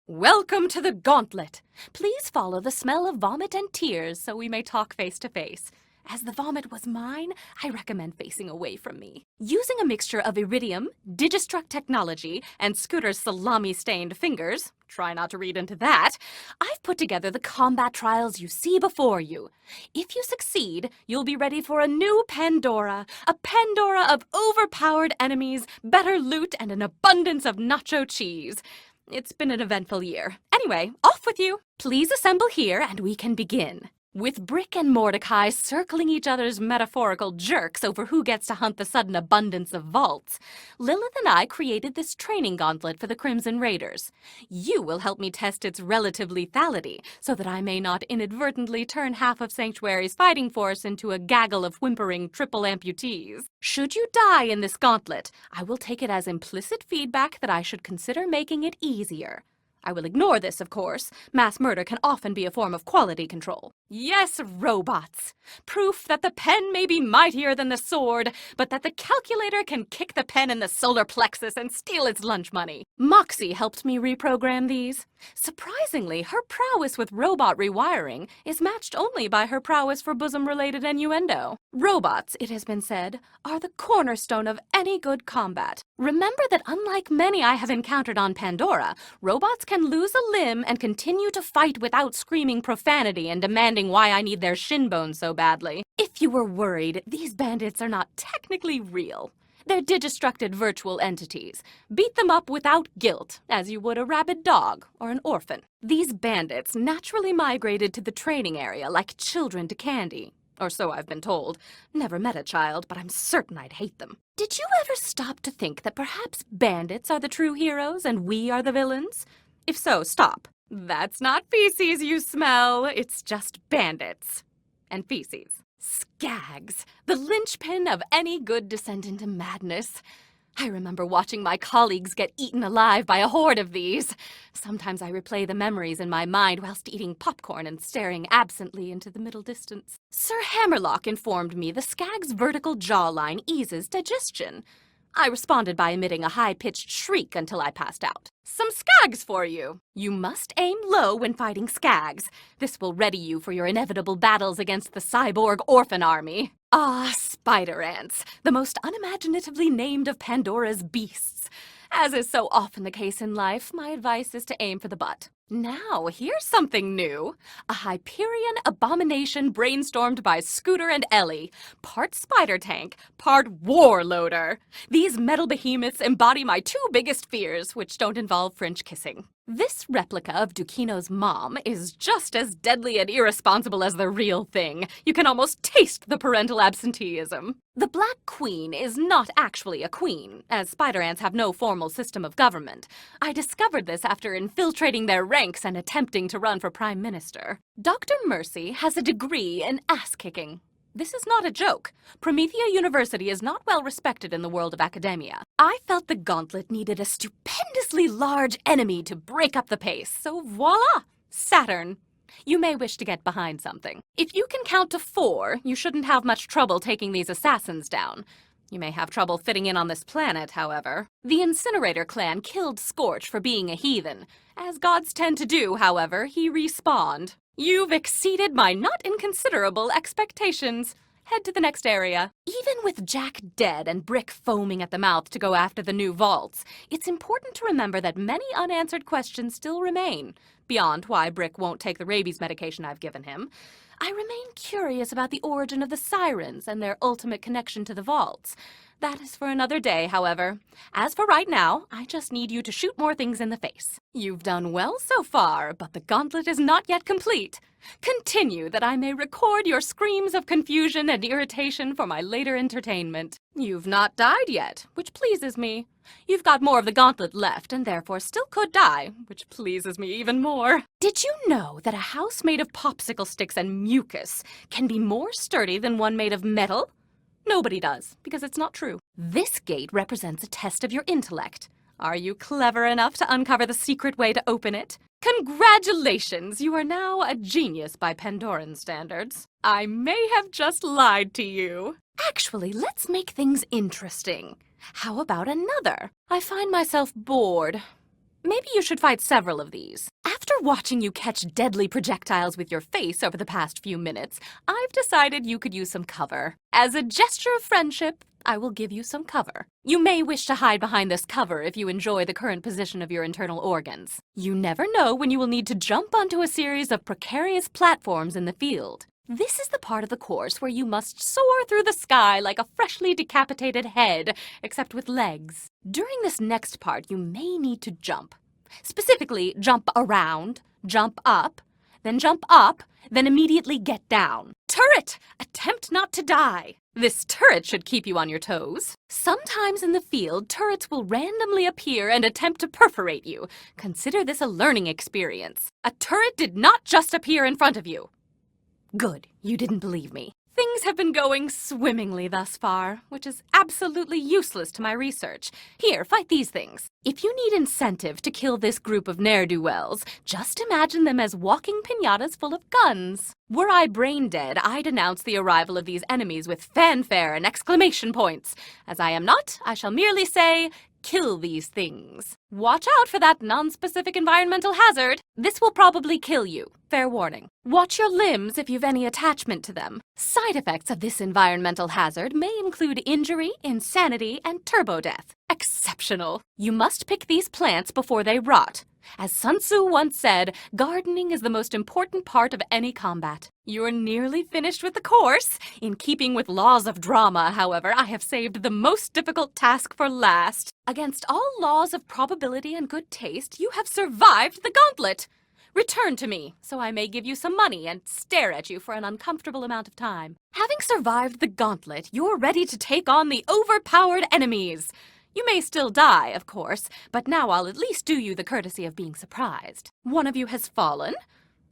Welcome to the gauntlet. Please follow the smell of vomit and tears so we may talk face to face. As the vomit was mine, I recommend facing away from me. Using a mixture of iridium, Digistruct technology, and Scooter's salami-stained fingers, try not to read into that, I've put together the combat trials you see before you. If you succeed, you'll be ready for a new Pandora, a Pandora of overpowered enemies, better loot, and an abundance of nacho cheese. It's been an eventful year. Anyway, off with you. Please assemble here and we can begin. With Brick and Mordecai circling each other's metaphorical jerks over who gets to hunt the sudden abundance of vaults, Lilith and I created this training gauntlet for the Crimson Raiders. You will help me test its relative lethality, so that I may not inadvertently turn half of Sanctuary's fighting force into a gaggle of whimpering triple amputees. Should you die in this gauntlet, I will take it as implicit feedback that I should consider making it easier. I will ignore this, of course. Mass murder can often be a form of quality control. Yes, robots. Proof that the pen may be mightier than the sword, but that the calculator can kick the pen in the solar plexus and steal its lunch money. Moxie helped me reprogram these. Surprisingly, her prowess with robot rewiring is matched only by her prowess for bosom-related innuendo. Robots, it has been said, are the cornerstone of any good combat. Remember that unlike many I have encountered on Pandora, robots can lose a limb and continue to fight without screaming profanity and demanding why I need their shin bones so badly. If you were worried, these bandits are not technically real. They're digistructed virtual entities. Beat them up without guilt, as you would a rabid dog or an orphan. These bandits naturally migrated to the training area like children to candy. Or so I've been told. Never met a child, but I'm certain I'd hate them. Did you ever stop to think that perhaps bandits are the true heroes and we are the villains? If so, stop. That's not feces you smell, it's just bandits. And feces. Skags, the linchpin of any good descent into madness. I remember watching my colleagues get eaten alive by a horde of these. Sometimes I replay the memories in my mind whilst eating popcorn and staring absently into the middle distance. Sir Hammerlock informed me the Skag's vertical jawline eases digestion. I responded by emitting a high-pitched shriek until I passed out. Some Skags for you! You must aim low when fighting Skags. This will ready you for your inevitable battles against the cyborg orphan army. Ah, spiderants, the most unimaginatively named of Pandora's beasts. As is so often the case in life, my advice is to aim for the butt. Now, here's something new. A Hyperion abomination brainstormed by Scooter and Ellie. Part spider tank, part war loader. These metal behemoths embody my two biggest fears, which don't involve French kissing. This replica of Dukino's mom is just as deadly and irresponsible as the real thing. You can almost taste the parental absenteeism. The Black Queen is not actually a queen, as spider ants have no formal system of government. I discovered this after infiltrating their ranks and attempting to run for Prime Minister. Dr. Mercy has a degree in ass-kicking. This is not a joke. Promethea University is not well respected in the world of academia. I felt the gauntlet needed a stupendously large enemy to break up the pace, so voila! Saturn. You may wish to get behind something. If you can count to 4, you shouldn't have much trouble taking these assassins down. You may have trouble fitting in on this planet, however. The Incinerator clan killed Scorch for being a heathen. As gods tend to do, however, he respawned. You've exceeded my not inconsiderable expectations. Head to the next area. Even with Jack dead and Brick foaming at the mouth to go after the new vaults, it's important to remember that many unanswered questions still remain. Beyond why Brick won't take the rabies medication I've given him, I remain curious about the origin of the sirens and their ultimate connection to the vaults. That is for another day, however. As for right now, I just need you to shoot more things in the face. You've done well so far, but the gauntlet is not yet complete. Continue that I may record your screams of confusion and irritation for my later entertainment. You've not died yet, which pleases me. You've got more of the gauntlet left and therefore still could die, which pleases me even more. Did you know that a house made of popsicle sticks and mucus can be more sturdy than one made of metal? Nobody does, because it's not true. This gate represents a test of your intellect. Are you clever enough to uncover the secret way to open it? Congratulations! You are now a genius by Pandoran standards. I may have just lied to you. Actually, let's make things interesting. How about another? I find myself bored. maybe you should fight several of these. After watching you catch deadly projectiles with your face over the past few minutes, I've decided you could use some cover. As a gesture of friendship, I will give you some cover. You may wish to hide behind this cover if you enjoy the current position of your internal organs. You never know when you will need to jump onto a series of precarious platforms in the field. This is the part of the course where you must soar through the sky like a freshly decapitated head, except with legs. During this next part, you may need to jump. Specifically, jump around, jump up, then immediately get down. Turret! Attempt not to die. This turret should keep you on your toes. Sometimes in the field, turrets will randomly appear and attempt to perforate you. Consider this a learning experience. A turret did not just appear in front of you. Good, you didn't believe me. Things have been going swimmingly thus far, which is absolutely useless to my research. Here, fight these things. If you need incentive to kill this group of ne'er-do-wells, just imagine them as walking piñatas full of guns. Were I brain dead, I'd announce the arrival of these enemies with fanfare and exclamation points. As I am not, I shall merely say, kill these things. Watch out for that non-specific environmental hazard. This will probably kill you. Fair warning. Watch your limbs if you've any attachment to them. Side effects of this environmental hazard may include injury, insanity, and turbo death. Exceptional. You must pick these plants before they rot. As Sun Tzu once said, gardening is the most important part of any combat. You're nearly finished with the course. In keeping with laws of drama, however, I have saved the most difficult task for last. Against all laws of probability and good taste, you have survived the gauntlet. Return to me, so I may give you some money and stare at you for an uncomfortable amount of time. Having survived the gauntlet, you're ready to take on the overpowered enemies. You may still die, of course, but now I'll at least do you the courtesy of being surprised. One of you has fallen.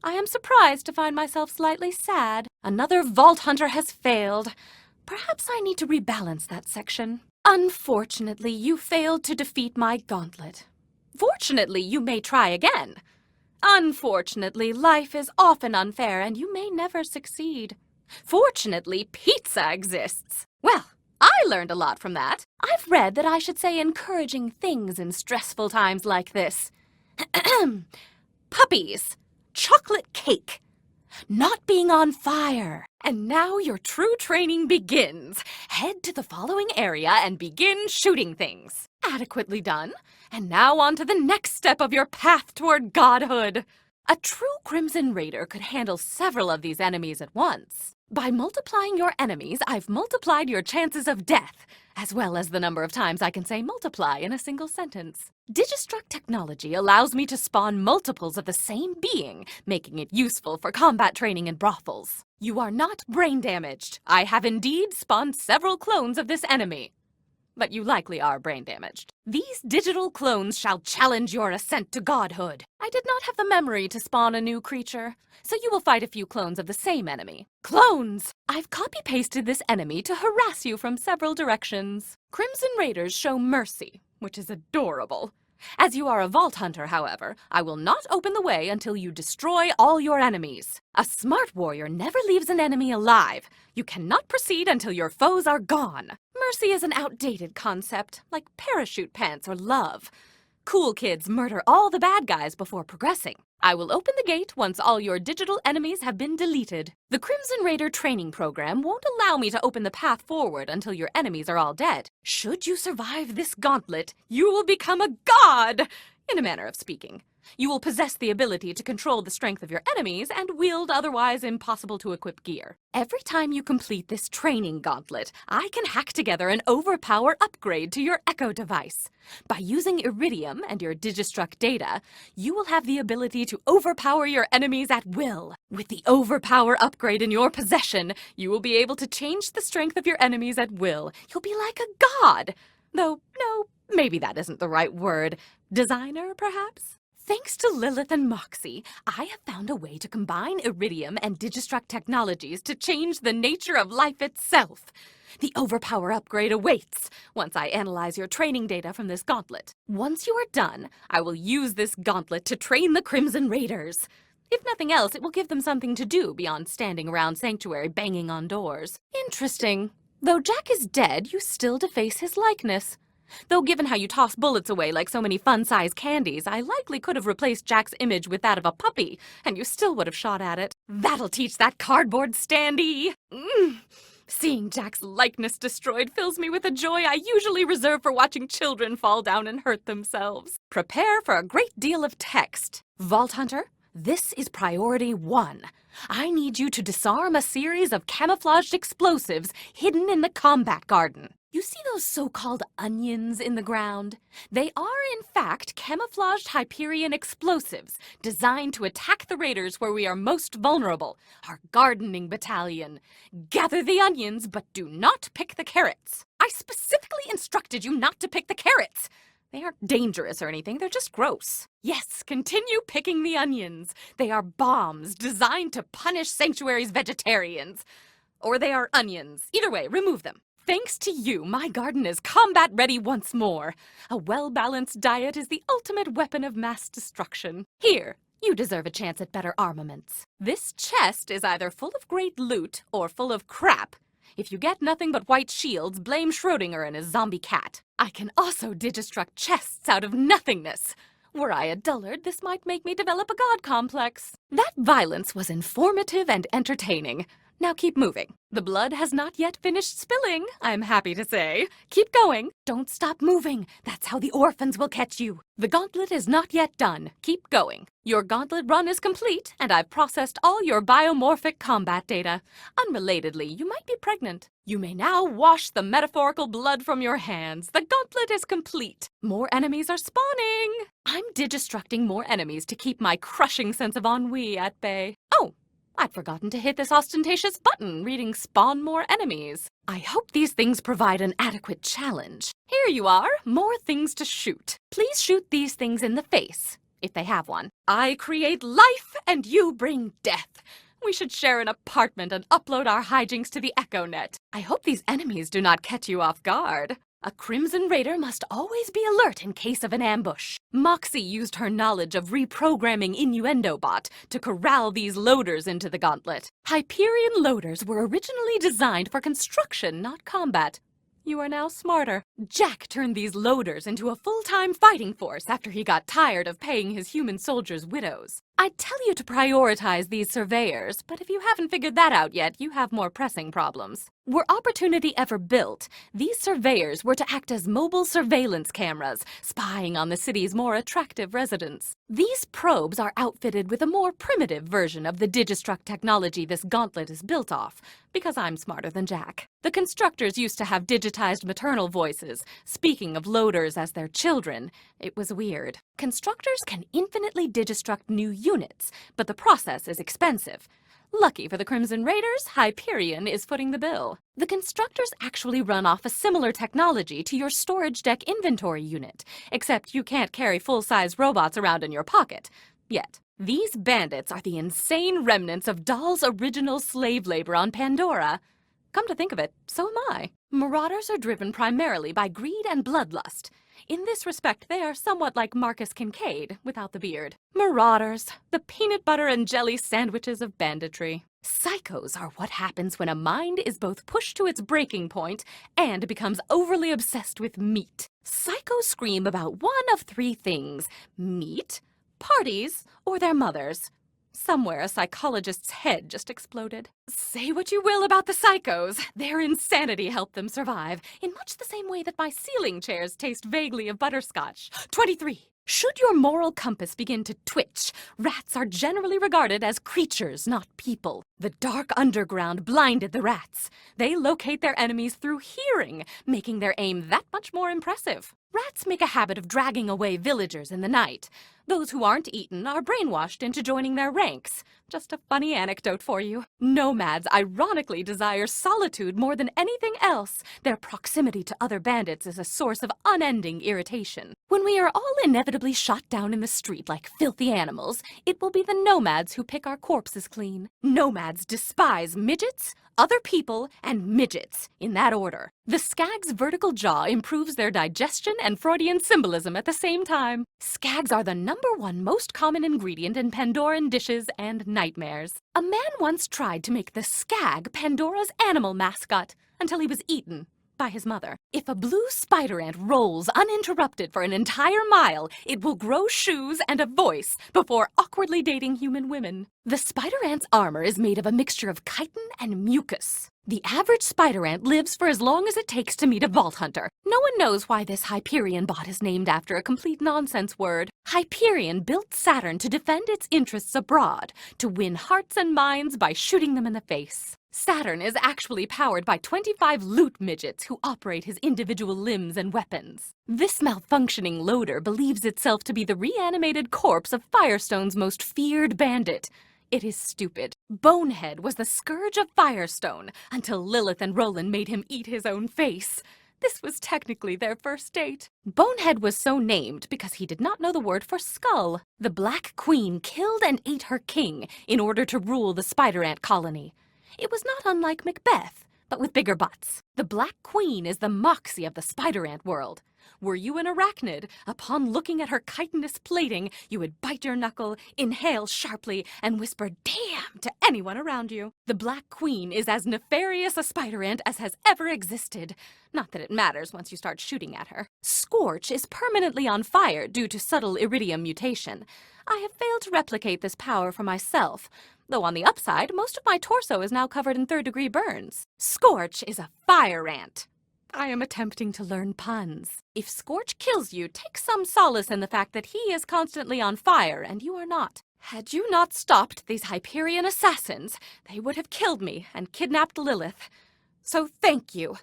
I am surprised to find myself slightly sad. Another Vault Hunter has failed. Perhaps I need to rebalance that section. Unfortunately, you failed to defeat my gauntlet. Fortunately, you may try again. Unfortunately, life is often unfair and you may never succeed. Fortunately, pizza exists. Well, I learned a lot from that. I've read that I should say encouraging things in stressful times like this. Puppies, chocolate cake, not being on fire. And now your true training begins. Head to the following area and begin shooting things. Adequately done. And now on to the next step of your path toward godhood. A true Crimson Raider could handle several of these enemies at once. By multiplying your enemies, I've multiplied your chances of death, as well as the number of times I can say multiply in a single sentence. Digistruct technology allows me to spawn multiples of the same being, making it useful for combat training in brothels. You are not brain damaged. I have indeed spawned several clones of this enemy. But you likely are brain damaged. These digital clones shall challenge your ascent to godhood. I did not have the memory to spawn a new creature, so you will fight a few clones of the same enemy. Clones! I've copy-pasted this enemy to harass you from several directions. Crimson Raiders show mercy, which is adorable. As you are a Vault Hunter, however, I will not open the way until you destroy all your enemies. A smart warrior never leaves an enemy alive. You cannot proceed until your foes are gone. Mercy is an outdated concept, like parachute pants or love. Cool kids murder all the bad guys before progressing. I will open the gate once all your digital enemies have been deleted. The Crimson Raider training program won't allow me to open the path forward until your enemies are all dead. Should you survive this gauntlet, you will become a god, in a manner of speaking. You will possess the ability to control the strength of your enemies and wield otherwise impossible to equip gear. Every time you complete this training gauntlet, I can hack together an Overpower upgrade to your Echo device. By using Iridium and your Digistruct data, you will have the ability to overpower your enemies at will. With the Overpower upgrade in your possession, you will be able to change the strength of your enemies at will. You'll be like a god. Though, no, maybe that isn't the right word. Designer, perhaps? Thanks to Lilith and Moxie, I have found a way to combine Iridium and Digistruct technologies to change the nature of life itself. The Overpower upgrade awaits once I analyze your training data from this gauntlet. Once you are done, I will use this gauntlet to train the Crimson Raiders. If nothing else, it will give them something to do beyond standing around Sanctuary banging on doors. Interesting. Though Jack is dead, you still deface his likeness. Though given how you toss bullets away like so many fun-sized candies, I likely could have replaced Jack's image with that of a puppy, and you still would have shot at it. That'll teach that cardboard standee! Seeing Jack's likeness destroyed fills me with a joy I usually reserve for watching children fall down and hurt themselves. Prepare for a great deal of text. Vault Hunter, this is priority 1. I need you to disarm a series of camouflaged explosives hidden in the combat garden. You see those so-called onions in the ground? They are, in fact, camouflaged Hyperion explosives designed to attack the raiders where we are most vulnerable, our gardening battalion. Gather the onions, but do not pick the carrots. I specifically instructed you not to pick the carrots. They aren't dangerous or anything, they're just gross. Yes, continue picking the onions. They are bombs designed to punish Sanctuary's vegetarians. Or they are onions. Either way, remove them. Thanks to you, my garden is combat ready once more. A well-balanced diet is the ultimate weapon of mass destruction. Here, you deserve a chance at better armaments. This chest is either full of great loot or full of crap. If you get nothing but white shields, blame Schrodinger and his zombie cat. I can also Digistruct chests out of nothingness. Were I a dullard, this might make me develop a god complex. That violence was informative and entertaining. Now keep moving. The blood has not yet finished spilling, I'm happy to say. Keep going. Don't stop moving. That's how the orphans will catch you. The gauntlet is not yet done. Keep going. Your gauntlet run is complete, and I've processed all your biomorphic combat data. Unrelatedly, you might be pregnant. You may now wash the metaphorical blood from your hands. The gauntlet is complete. More enemies are spawning. I'm digistructing more enemies to keep my crushing sense of ennui at bay. Oh! I'd forgotten to hit this ostentatious button reading spawn more enemies. I hope these things provide an adequate challenge. Here you are, more things to shoot. Please shoot these things in the face, if they have one. I create life and you bring death. We should share an apartment and upload our hijinks to the EchoNet. I hope these enemies do not catch you off guard. A Crimson Raider must always be alert in case of an ambush. Moxie used her knowledge of reprogramming Innuendo Bot to corral these loaders into the gauntlet. Hyperion loaders were originally designed for construction, not combat. You are now smarter. Jack turned these loaders into a full-time fighting force after he got tired of paying his human soldiers' widows. I'd tell you to prioritize these surveyors, but if you haven't figured that out yet, you have more pressing problems. Were Opportunity ever built, these surveyors were to act as mobile surveillance cameras, spying on the city's more attractive residents. These probes are outfitted with a more primitive version of the Digistruct technology this gauntlet is built off, because I'm smarter than Jack. The constructors used to have digitized maternal voices, speaking of loaders as their children. It was weird. Constructors can infinitely Digistruct new units, but the process is expensive. Lucky for the Crimson Raiders, Hyperion is footing the bill. The constructors actually run off a similar technology to your storage deck inventory unit, except you can't carry full-size robots around in your pocket. Yet. These bandits are the insane remnants of Dahl's original slave labor on Pandora. Come to think of it, so am I. Marauders are driven primarily by greed and bloodlust. In this respect, they are somewhat like Marcus Kincaid, without the beard. Marauders, the peanut butter and jelly sandwiches of banditry. Psychos are what happens when a mind is both pushed to its breaking point and becomes overly obsessed with meat. Psychos scream about one of 3 things: meat, parties, or their mothers. Somewhere a psychologist's head just exploded. Say what you will about the psychos, their insanity helped them survive, in much the same way that my ceiling chairs taste vaguely of butterscotch. 23. Should your moral compass begin to twitch, rats are generally regarded as creatures, not people. The dark underground blinded the rats. They locate their enemies through hearing, making their aim that much more impressive. Rats make a habit of dragging away villagers in the night. Those who aren't eaten are brainwashed into joining their ranks. Just a funny anecdote for you. Nomads ironically desire solitude more than anything else. Their proximity to other bandits is a source of unending irritation. When we are all inevitably shot down in the street like filthy animals, it will be the nomads who pick our corpses clean. Nomads despise midgets, other people, and midgets, in that order. The Skag's vertical jaw improves their digestion and Freudian symbolism at the same time. Skags are the #1 most common ingredient in Pandoran dishes and nightmares. A man once tried to make the Skag Pandora's animal mascot until he was eaten. by his mother. If a blue spiderant rolls uninterrupted for an entire mile, it will grow shoes and a voice before awkwardly dating human women. The spiderant's armor is made of a mixture of chitin and mucus. The average spiderant lives for as long as it takes to meet a vault hunter. No one knows why this Hyperion bot is named after a complete nonsense word. Hyperion built Saturn to defend its interests abroad, to win hearts and minds by shooting them in the face. Saturn is actually powered by 25 loot midgets who operate his individual limbs and weapons. This malfunctioning loader believes itself to be the reanimated corpse of Firestone's most feared bandit. It is stupid. Bonehead was the scourge of Firestone until Lilith and Roland made him eat his own face. This was technically their first date. Bonehead was so named because he did not know the word for skull. The Black Queen killed and ate her king in order to rule the spiderant colony. It was not unlike Macbeth, but with bigger butts. The Black Queen is the moxie of the spiderant world. Were you an arachnid, upon looking at her chitinous plating, you would bite your knuckle, inhale sharply, and whisper "damn" to anyone around you. The Black Queen is as nefarious a spiderant as has ever existed. Not that it matters once you start shooting at her. Scorch is permanently on fire due to subtle iridium mutation. I have failed to replicate this power for myself, though on the upside, most of my torso is now covered in third-degree burns. Scorch is a fire ant. I am attempting to learn puns. If Scorch kills you, take some solace in the fact that he is constantly on fire and you are not. Had you not stopped these Hyperion assassins, they would have killed me and kidnapped Lilith. So thank you.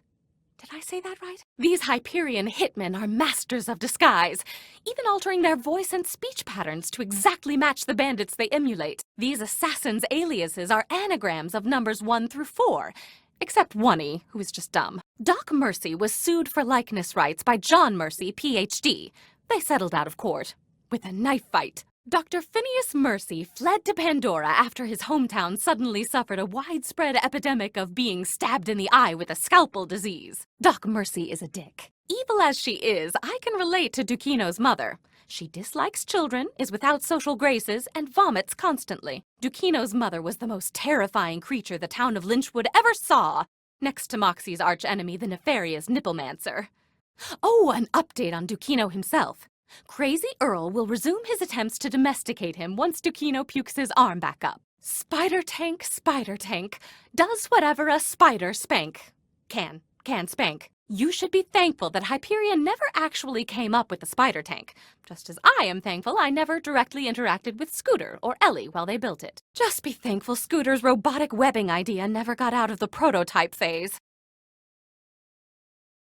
Did I say that right? These Hyperion hitmen are masters of disguise, even altering their voice and speech patterns to exactly match the bandits they emulate. These assassins' aliases are anagrams of numbers 1 through 4, except Oney, who is just dumb. Doc Mercy was sued for likeness rights by John Mercy, Ph.D. They settled out of court with a knife fight. Dr. Phineas Mercy fled to Pandora after his hometown suddenly suffered a widespread epidemic of being stabbed in the eye with a scalpel disease. Doc Mercy is a dick. Evil as she is, I can relate to Duquino's mother. She dislikes children, is without social graces, and vomits constantly. Duquino's mother was the most terrifying creature the town of Lynchwood ever saw, next to Moxie's archenemy, the nefarious Nipplemancer. Oh, an update on Duquino himself. Crazy Earl will resume his attempts to domesticate him once Duquino pukes his arm back up. Spider tank, does whatever a spider spank. Can spank. You should be thankful that Hyperion never actually came up with the spider tank, just as I am thankful I never directly interacted with Scooter or Ellie while they built it. Just be thankful Scooter's robotic webbing idea never got out of the prototype phase.